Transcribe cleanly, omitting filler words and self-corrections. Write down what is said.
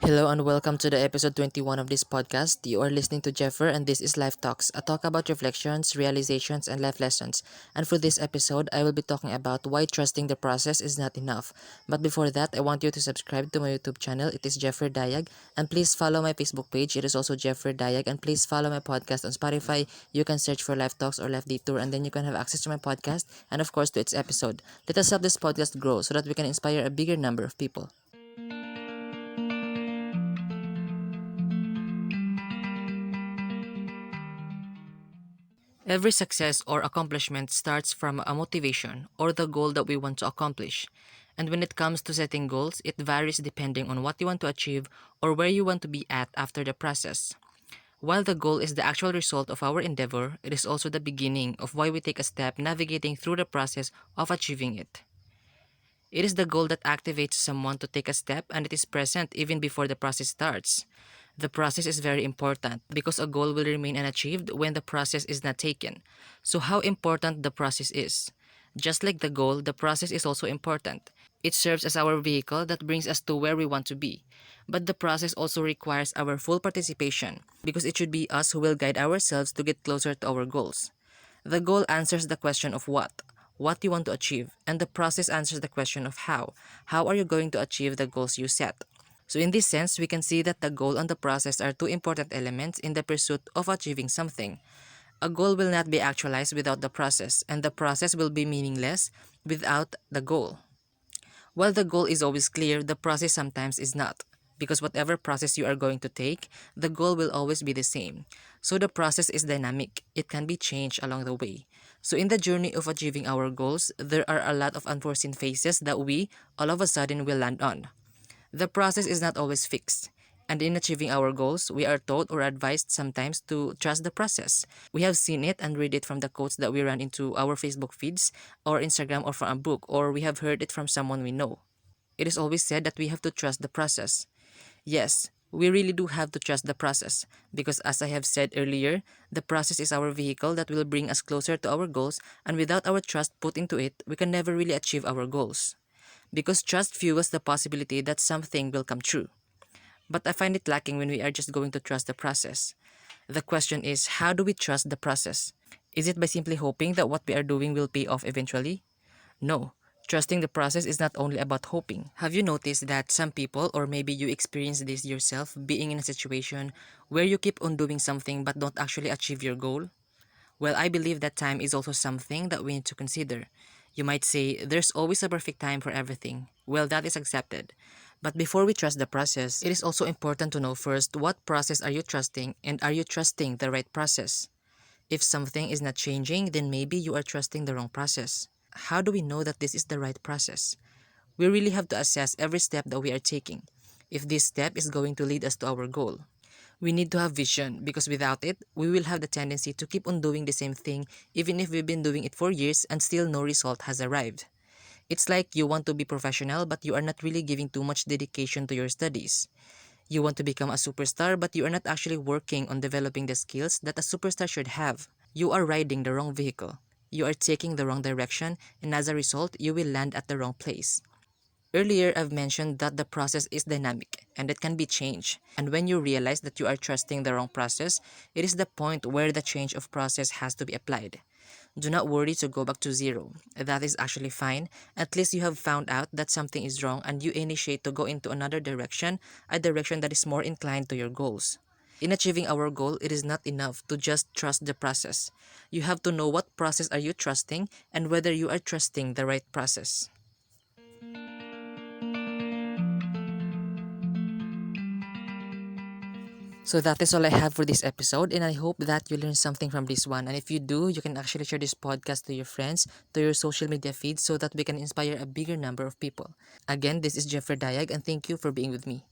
Hello and welcome to the episode 21 of this podcast. You are listening to Jeffer and this is Life Talks, a talk about reflections, realizations, and life lessons. And for this episode, I will be talking about why trusting the process is not enough. But before that, I want you to subscribe to my YouTube channel. It is Jeffer Dayag. And please follow my Facebook page. It is also Jeffer Dayag. And please follow my podcast on Spotify. You can search for Life Talks or Life Detour and then you can have access to my podcast and of course to its episode. Let us help this podcast grow so that we can inspire a bigger number of people. Every success or accomplishment starts from a motivation or the goal that we want to accomplish. And when it comes to setting goals, it varies depending on what you want to achieve or where you want to be at after the process. While the goal is the actual result of our endeavor, it is also the beginning of why we take a step navigating through the process of achieving it. It is the goal that activates someone to take a step and it is present even before the process starts. The process is very important because a goal will remain unachieved when the process is not taken. So, how important the process is? Just like the goal, the process is also important. It serves as our vehicle that brings us to where we want to be. But the process also requires our full participation because it should be us who will guide ourselves to get closer to our goals. The goal answers the question of what you want to achieve, and the process answers the question of how. How are you going to achieve the goals you set? So, in this sense, we can see that the goal and the process are two important elements in the pursuit of achieving something. A goal will not be actualized without the process, and the process will be meaningless without the goal. While the goal is always clear, the process sometimes is not. Because whatever process you are going to take, the goal will always be the same. So the process is dynamic. It can be changed along the way. So in the journey of achieving our goals, there are a lot of unforeseen phases that we, all of a sudden, will land on. The process is not always fixed. And in achieving our goals, we are told or advised sometimes to trust the process. We have seen it and read it from the quotes that we run into our Facebook feeds or Instagram or from a book, or we have heard it from someone we know. It is always said that we have to trust the process. Yes, we really do have to trust the process because, as I have said earlier, the process is our vehicle that will bring us closer to our goals, and without our trust put into it, we can never really achieve our goals. Because trust fuels the possibility that something will come true. But I find it lacking when we are just going to trust the process. The question is, how do we trust the process? Is it by simply hoping that what we are doing will pay off eventually? No. Trusting the process is not only about hoping. Have you noticed that some people, or maybe you experience this yourself, being in a situation where you keep on doing something but don't actually achieve your goal? Well, I believe that time is also something that we need to consider. You might say, there's always a perfect time for everything. Well, that is accepted. But before we trust the process, it is also important to know first what process are you trusting and are you trusting the right process? If something is not changing, then maybe you are trusting the wrong process. How do we know that this is the right process? We really have to assess every step that we are taking. If this step is going to lead us to our goal, we need to have vision because without it, we will have the tendency to keep on doing the same thing even if we've been doing it for years and still no result has arrived. It's like you want to be professional but you are not really giving too much dedication to your studies. You want to become a superstar but you are not actually working on developing the skills that a superstar should have. You are riding the wrong vehicle. You are taking the wrong direction and as a result, you will land at the wrong place. Earlier, I've mentioned that the process is dynamic and it can be changed. And when you realize that you are trusting the wrong process, it is the point where the change of process has to be applied. Do not worry to go back to zero. That is actually fine. At least you have found out that something is wrong and you initiate to go into another direction, a direction that is more inclined to your goals. In achieving our goal, it is not enough to just trust the process. You have to know what process are you trusting and whether you are trusting the right process. So that is all I have for this episode, and I hope that you learned something from this one. And if you do, you can actually share this podcast to your friends, to your social media feed, so that we can inspire a bigger number of people. Again, this is Jeffrey Dayag, and thank you for being with me.